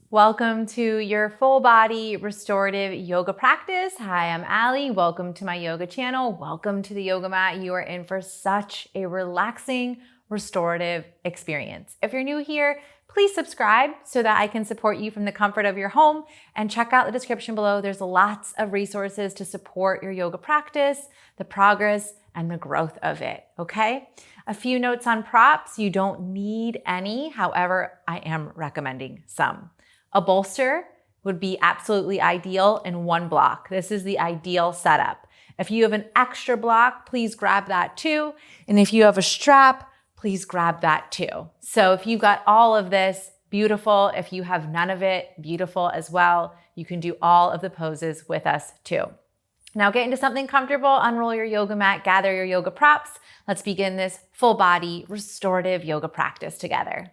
Welcome to your full body restorative yoga practice. Hi, I'm Allie. Welcome to my yoga channel. Welcome to the yoga mat. You are in for such a relaxing, restorative experience. If you're new here, please subscribe so that I can support you from the comfort of your home, and check out the description below. There's lots of resources to support your yoga practice, the progress, and the growth of it, okay? A few notes on props. You don't need any. However, I am recommending some. A bolster would be absolutely ideal in one block. This is the ideal setup. If you have an extra block, please grab that too. And if you have a strap, please grab that too. So if you've got all of this, beautiful. If you have none of it, beautiful as well. You can do all of the poses with us too. Now get into something comfortable, unroll your yoga mat, gather your yoga props. Let's begin this full body restorative yoga practice together.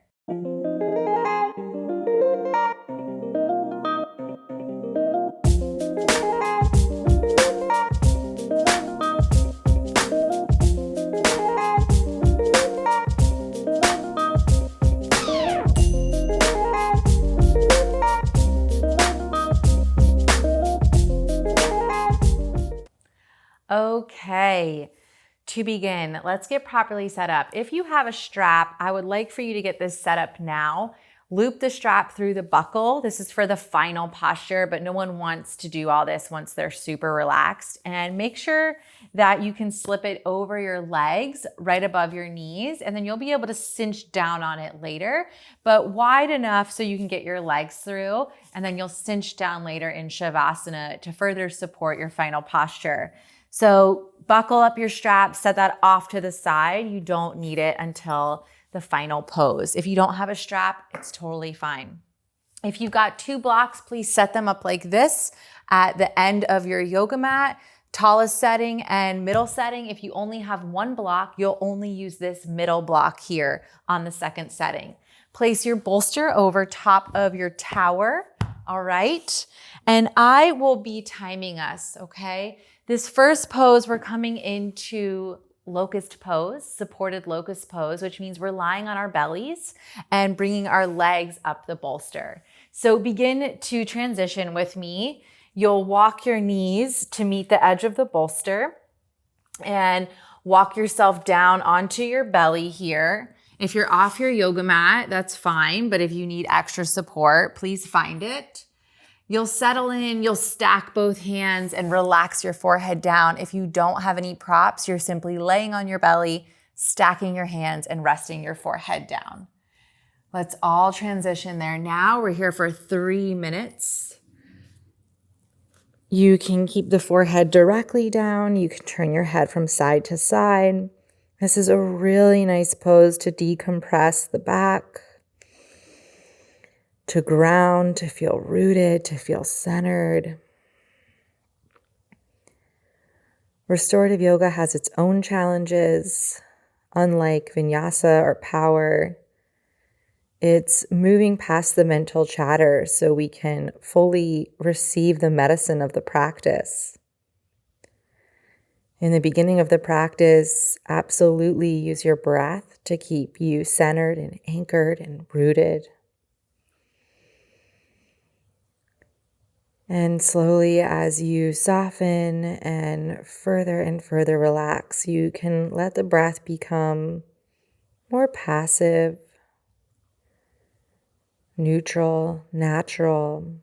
Okay, to begin, let's get properly set up. If you have a strap, I would like for you to get this set up now. Loop the strap through the buckle. This is for the final posture, but no one wants to do all this once they're super relaxed. And make sure that you can slip it over your legs right above your knees, and then you'll be able to cinch down on it later, but wide enough so you can get your legs through, and then you'll cinch down later in Shavasana to further support your final posture. So buckle up your strap, set that off to the side. You don't need it until the final pose. If you don't have a strap, it's totally fine. If you've got two blocks, please set them up like this at the end of your yoga mat, tallest setting and middle setting. If you only have one block, you'll only use this middle block here on the second setting. Place your bolster over top of your tower, all right? And I will be timing us, okay? This first pose, we're coming into locust pose, supported locust pose, which means we're lying on our bellies and bringing our legs up the bolster. So begin to transition with me. You'll walk your knees to meet the edge of the bolster and walk yourself down onto your belly here. If you're off your yoga mat, that's fine, but if you need extra support, please find it. You'll settle in, you'll stack both hands and relax your forehead down. If you don't have any props, you're simply laying on your belly, stacking your hands and resting your forehead down. Let's all transition there now. We're here for 3 minutes. You can keep the forehead directly down. You can turn your head from side to side. This is a really nice pose to decompress the back, to ground, to feel rooted, to feel centered. Restorative yoga has its own challenges. Unlike vinyasa or power, it's moving past the mental chatter so we can fully receive the medicine of the practice. In the beginning of the practice, absolutely use your breath to keep you centered and anchored and rooted. And slowly, as you soften and further relax, you can let the breath become more passive, neutral, natural.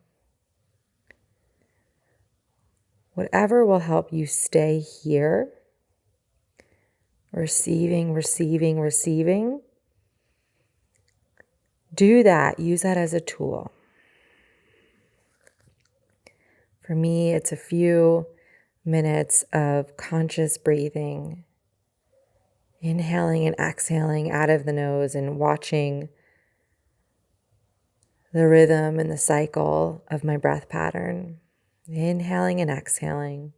Whatever will help you stay here, receiving. Do that. Use that as a tool. For me, it's a few minutes of conscious breathing, inhaling and exhaling out of the nose and watching the rhythm and the cycle of my breath pattern. Inhaling and exhaling.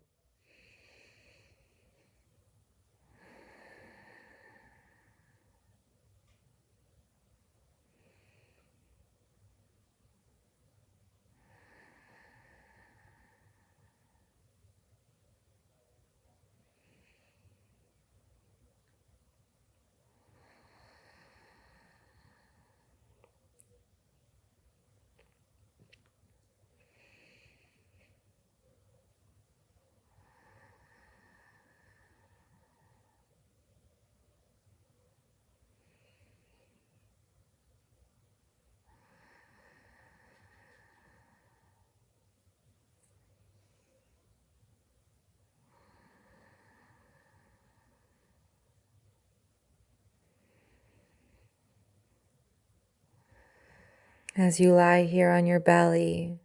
As you lie here on your belly,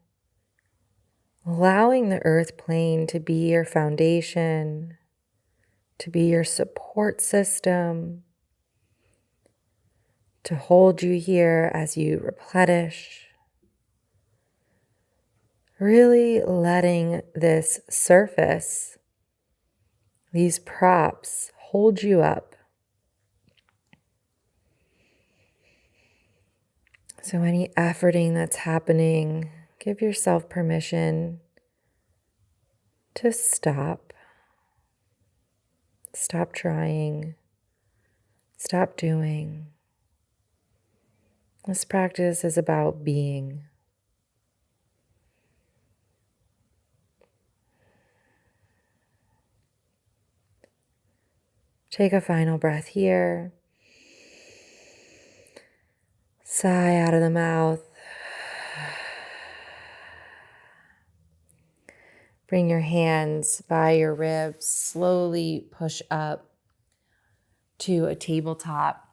allowing the earth plane to be your foundation, to be your support system, to hold you here as you replenish. Really letting this surface, these props, hold you up. So any efforting that's happening, give yourself permission to stop. Stop trying. Stop doing. This practice is about being. Take a final breath here. Sigh out of the mouth. Bring your hands by your ribs. Slowly push up to a tabletop.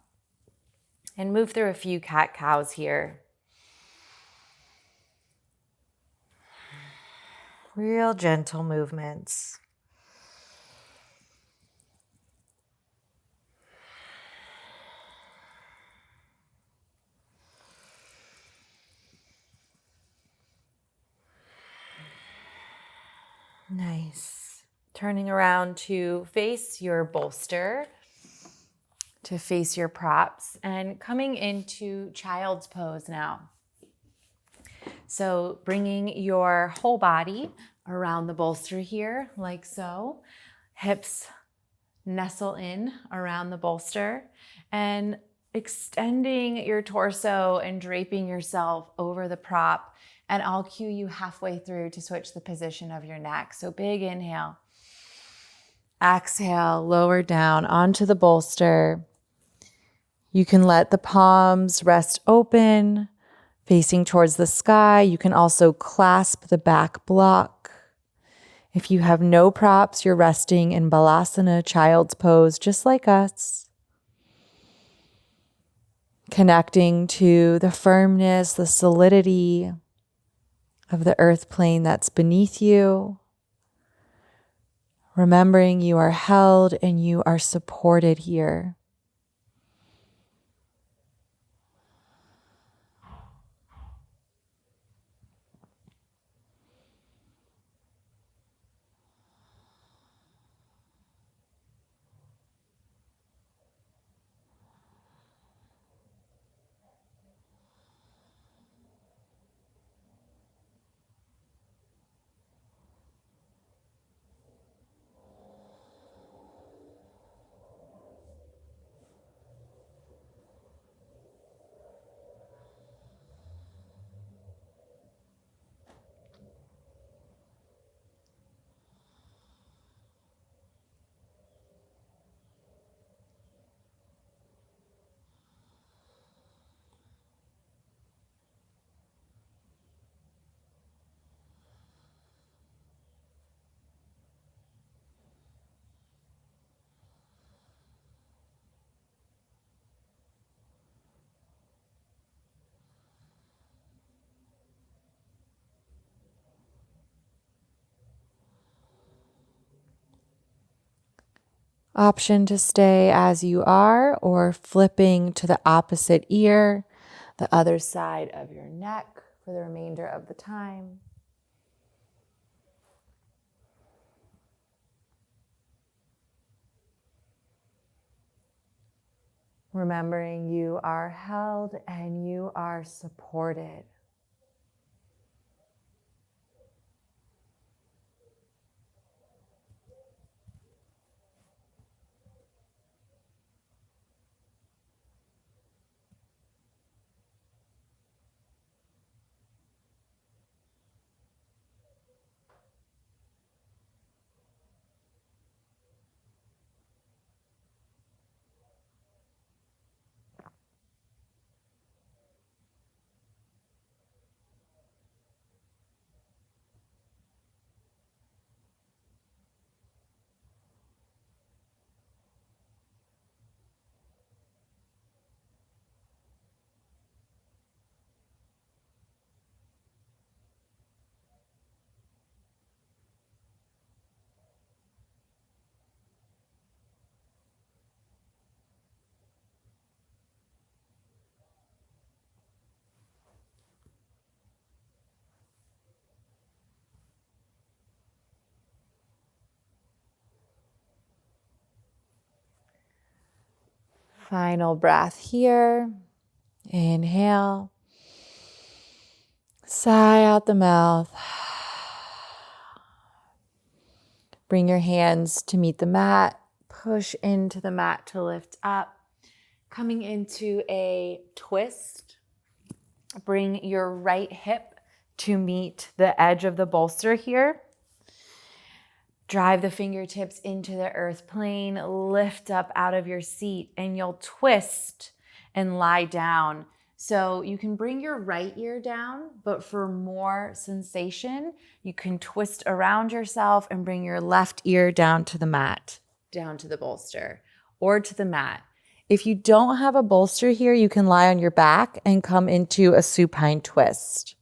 And move through a few cat-cows here. Real gentle movements. Nice. Turning around to face your bolster, to face your props, and coming into child's pose now. So bringing your whole body around the bolster here, like so. Hips nestle in around the bolster, and extending your torso and draping yourself over the prop. And I'll cue you halfway through to switch the position of your neck. So big inhale. Exhale, lower down onto the bolster. You can let the palms rest open, facing towards the sky. You can also clasp the back block. If you have no props, you're resting in Balasana, child's pose, just like us. Connecting to the firmness, the solidity of the earth plane that's beneath you. Remembering you are held and you are supported here. Option to stay as you are, or flipping to the opposite ear, the other side of your neck for the remainder of the time. Remembering you are held and you are supported. Final breath here. Inhale. Sigh out the mouth. Bring your hands to meet the mat. Push into the mat to lift up. Coming into a twist. Bring your right hip to meet the edge of the bolster here. Drive the fingertips into the earth plane, lift up out of your seat, and you'll twist and lie down. So you can bring your right ear down, but for more sensation, you can twist around yourself and bring your left ear down to the mat, down to the bolster, or to the mat. If you don't have a bolster here, you can lie on your back and come into a supine twist.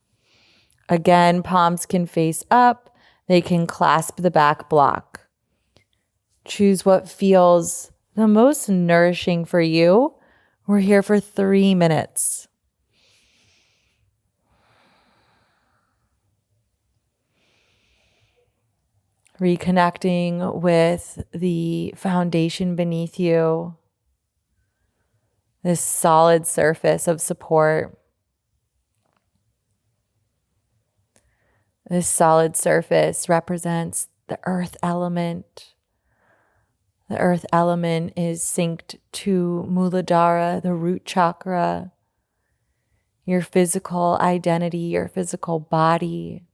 Again, palms can face up. They can clasp the back block. Choose what feels the most nourishing for you. We're here for 3 minutes. Reconnecting with the foundation beneath you, this solid surface of support. This solid surface represents the earth element. The earth element is synced to Muladhara, the root chakra, your physical identity, your physical body.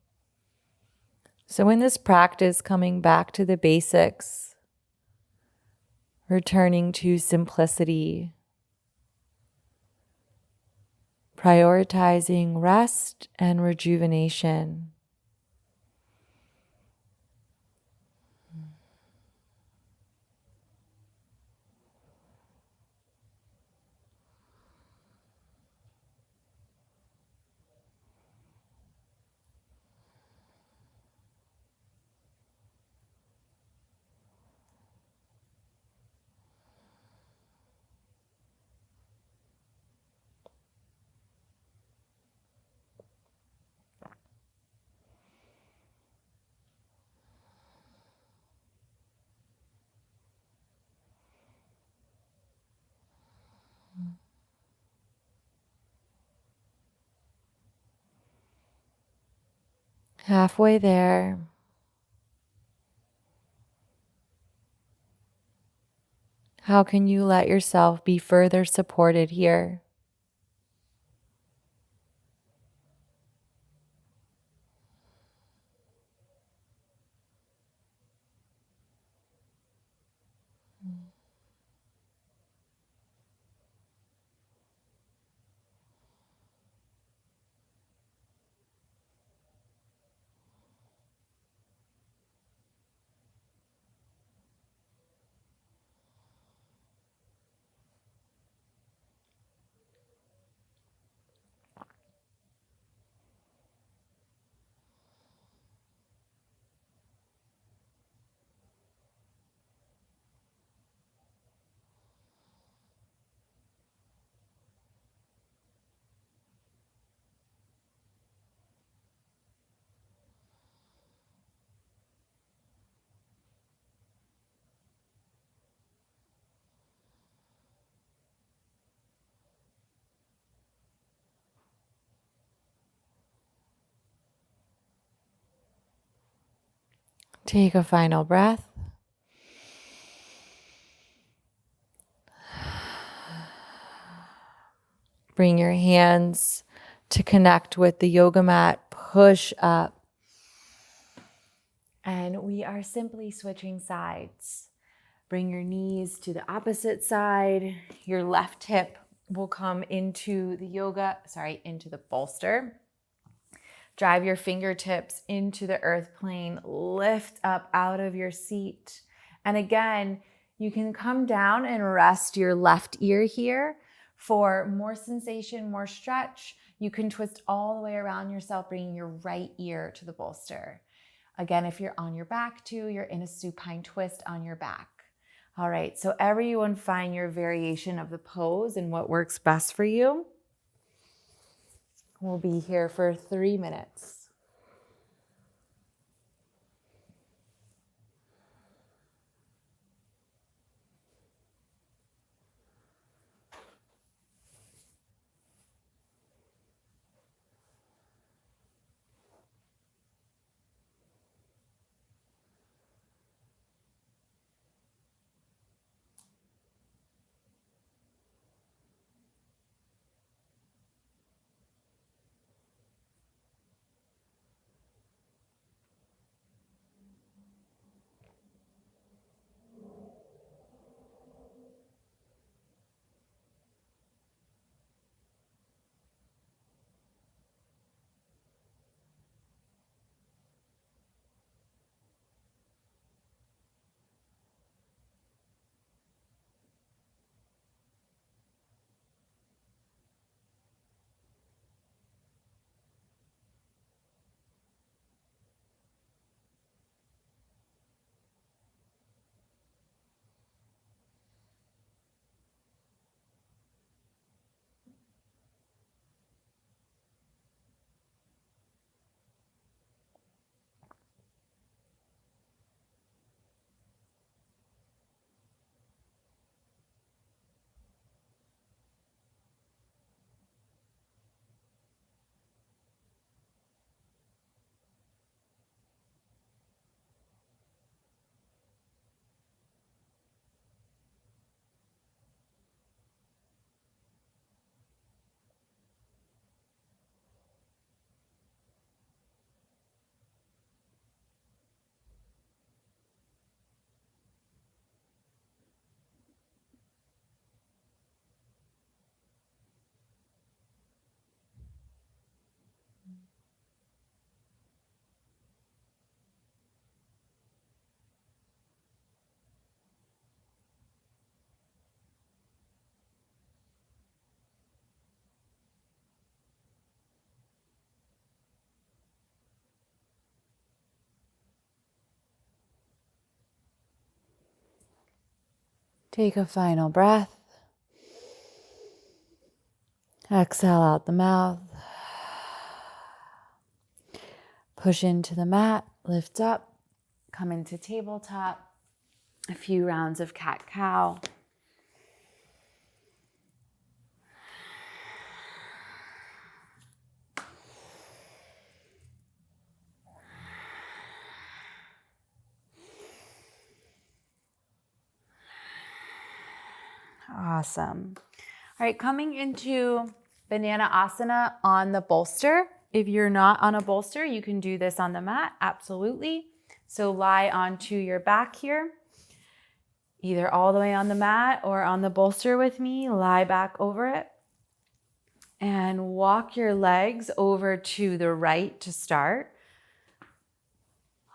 So in this practice, coming back to the basics, returning to simplicity, prioritizing rest and rejuvenation. Halfway there. How can you let yourself be further supported here? Take a final breath. Bring your hands to connect with the yoga mat. Push up. And we are simply switching sides. Bring your knees to the opposite side. Your left hip will come into the bolster. Drive your fingertips into the earth plane. Lift up out of your seat. And again, you can come down and rest your left ear here for more sensation, more stretch. You can twist all the way around yourself, bringing your right ear to the bolster. Again, if you're on your back too, you're in a supine twist on your back. All right, so everyone find your variation of the pose and what works best for you. We'll be here for 3 minutes. Take a final breath. Exhale out the mouth. Push into the mat, lift up, come into tabletop. A few rounds of cat-cow. Awesome. All right, coming into banana asana on the bolster. If you're not on a bolster, you can do this on the mat, absolutely. So lie onto your back here, either all the way on the mat or on the bolster with me. Lie back over it and walk your legs over to the right to start.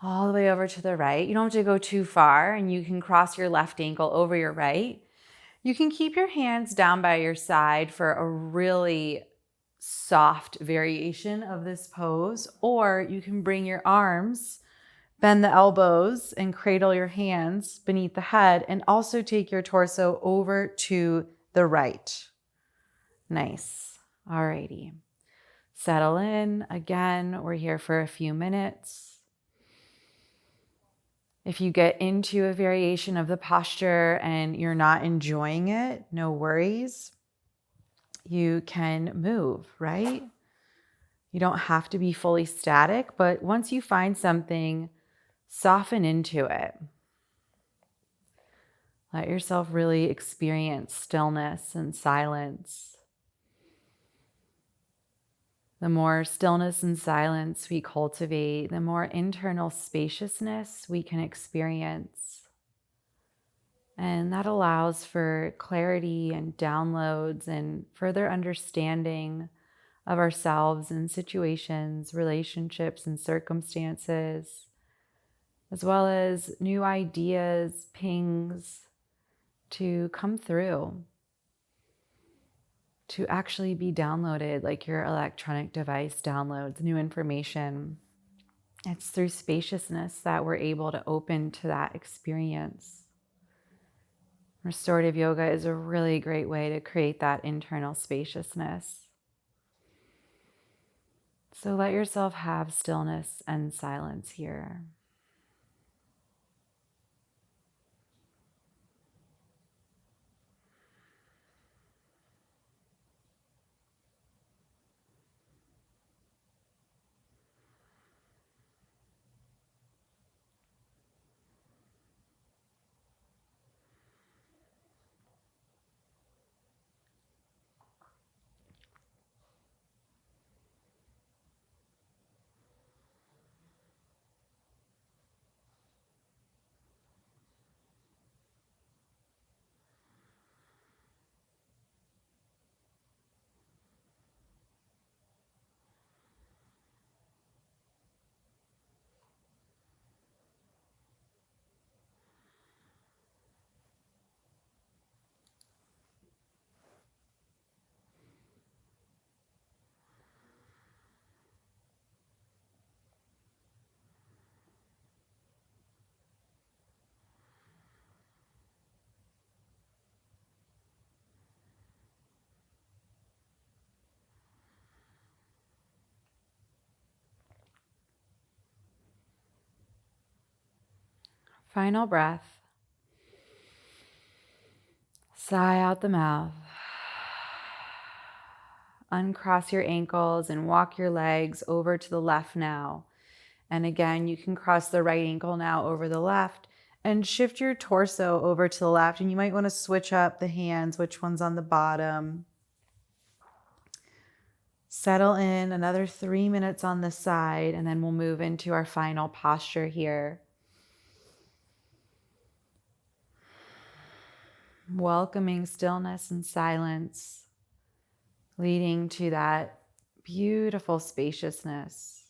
All the way over to the right. You don't have to go too far, and you can cross your left ankle over your right. You can keep your hands down by your side for a really soft variation of this pose, or you can bring your arms, bend the elbows, and cradle your hands beneath the head, and also take your torso over to the right. Nice. Alrighty. Settle in. Again, we're here for a few minutes. If you get into a variation of the posture and you're not enjoying it, no worries. You can move, right? You don't have to be fully static, but once you find something, soften into it. Let yourself really experience stillness and silence. The more stillness and silence we cultivate, the more internal spaciousness we can experience. And that allows for clarity and downloads and further understanding of ourselves and situations, relationships and circumstances, as well as new ideas, pings to come through, to actually be downloaded like your electronic device downloads new information. It's through spaciousness that we're able to open to that experience. Restorative yoga is a really great way to create that internal spaciousness. So let yourself have stillness and silence here. Final breath. Sigh out the mouth. Uncross your ankles and walk your legs over to the left now. And again, you can cross the right ankle now over the left and shift your torso over to the left. And you might want to switch up the hands, which one's on the bottom. Settle in another 3 minutes on this side, and then we'll move into our final posture here. Welcoming stillness and silence, leading to that beautiful spaciousness.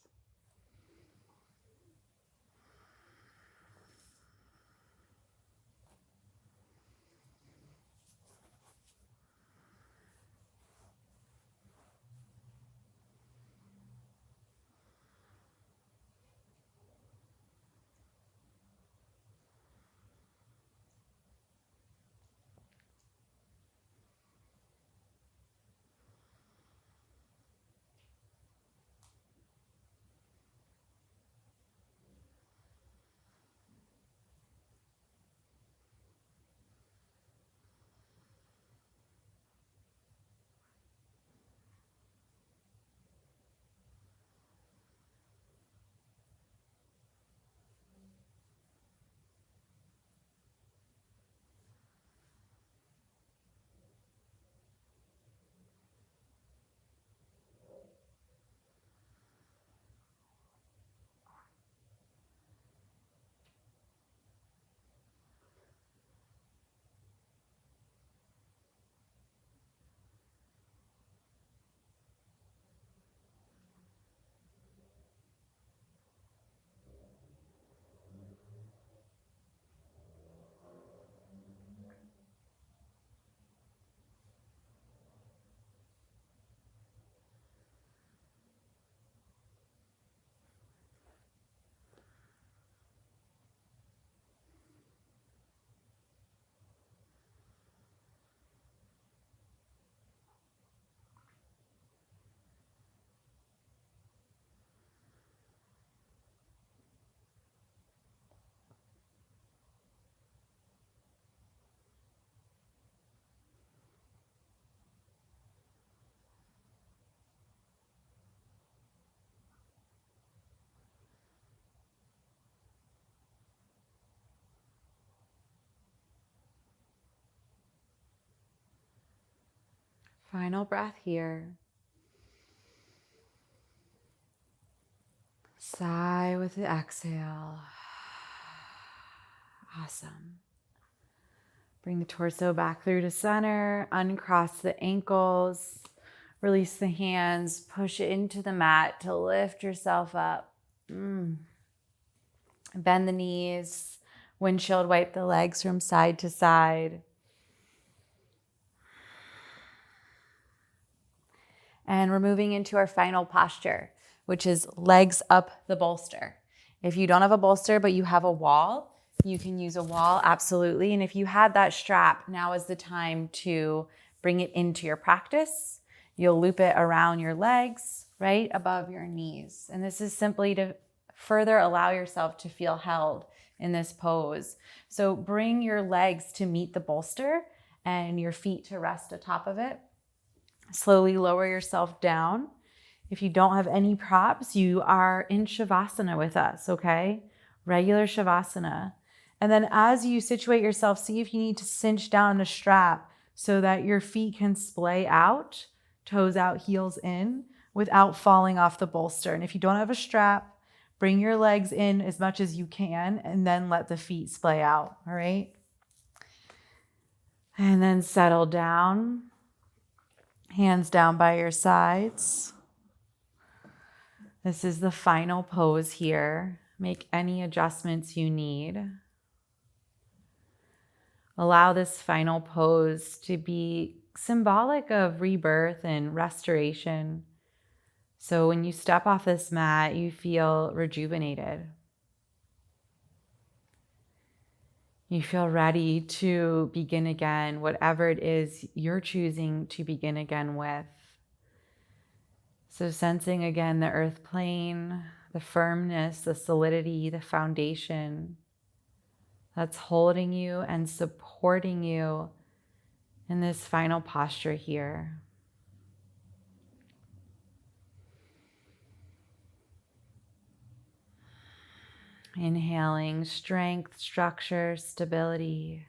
Final breath here. Sigh with the exhale. Awesome. Bring the torso back through to center. Uncross the ankles. Release the hands. Push it into the mat to lift yourself up. Bend the knees. Windshield wipe the legs from side to side. And we're moving into our final posture, which is legs up the bolster. If you don't have a bolster, but you have a wall, you can use a wall, absolutely. And if you had that strap, now is the time to bring it into your practice. You'll loop it around your legs, right above your knees. And this is simply to further allow yourself to feel held in this pose. So bring your legs to meet the bolster and your feet to rest atop of it. Slowly lower yourself down. If you don't have any props, you are in Shavasana with us, okay? Regular Shavasana. And then as you situate yourself, see if you need to cinch down the strap so that your feet can splay out, toes out, heels in, without falling off the bolster. And if you don't have a strap, bring your legs in as much as you can and then let the feet splay out, all right? And then settle down. Hands down by your sides. This is the final pose here. Make any adjustments you need. Allow this final pose to be symbolic of rebirth and restoration. So when you step off this mat, you feel rejuvenated. You feel ready to begin again, whatever it is you're choosing to begin again with. So sensing again the earth plane, the firmness, the solidity, the foundation that's holding you and supporting you in this final posture here. Inhaling strength, structure, stability,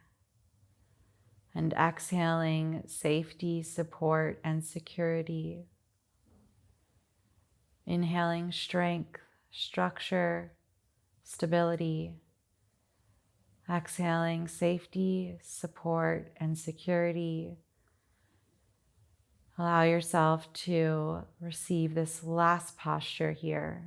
and exhaling safety, support, and security. Inhaling strength, structure, stability. Exhaling safety, support, and security. Allow yourself to receive this last posture here.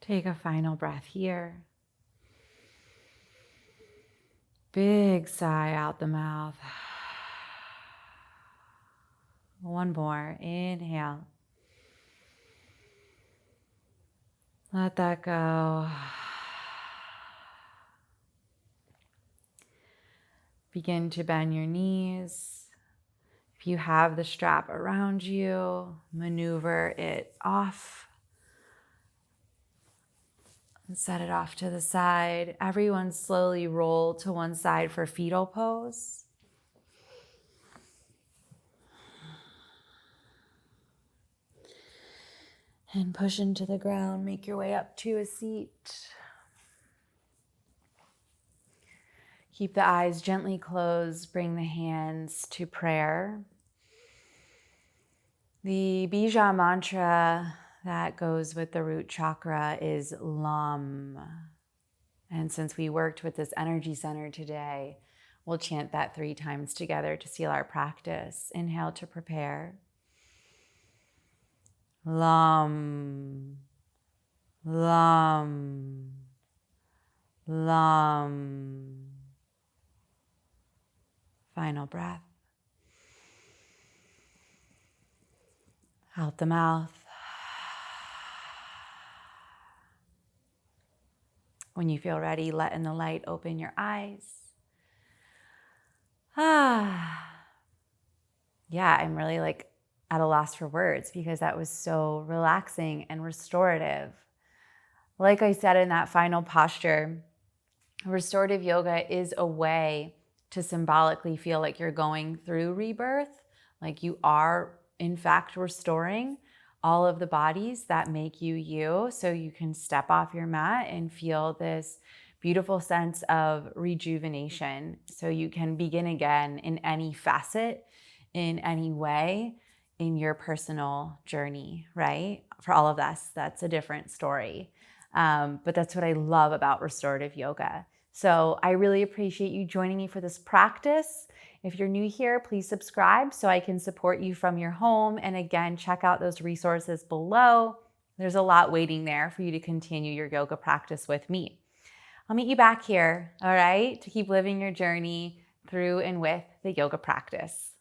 Take a final breath here. Big sigh out the mouth. One more. Inhale. Let that go. Begin to bend your knees. If you have the strap around you, maneuver it off and set it off to the side. Everyone slowly roll to one side for fetal pose. And push into the ground, make your way up to a seat. Keep the eyes gently closed, bring the hands to prayer. The bija mantra that goes with the root chakra is LUM. And since we worked with this energy center today, we'll chant that 3 times together to seal our practice. Inhale to prepare. LUM, LUM, LUM. Final breath. Out the mouth. When you feel ready, let in the light, open your eyes. Yeah, I'm really at a loss for words because that was so relaxing and restorative. Like I said in that final posture, restorative yoga is a way to symbolically feel like you're going through rebirth, like you are in fact restoring all of the bodies that make you you, so you can step off your mat and feel this beautiful sense of rejuvenation, so you can begin again in any facet, in any way, in your personal journey, right? For all of us, that's a different story. But that's what I love about restorative yoga. So I really appreciate you joining me for this practice. If you're new here, please subscribe so I can support you from your home. And again, check out those resources below. There's a lot waiting there for you to continue your yoga practice with me. I'll meet you back here, all right, to keep living your journey through and with the yoga practice.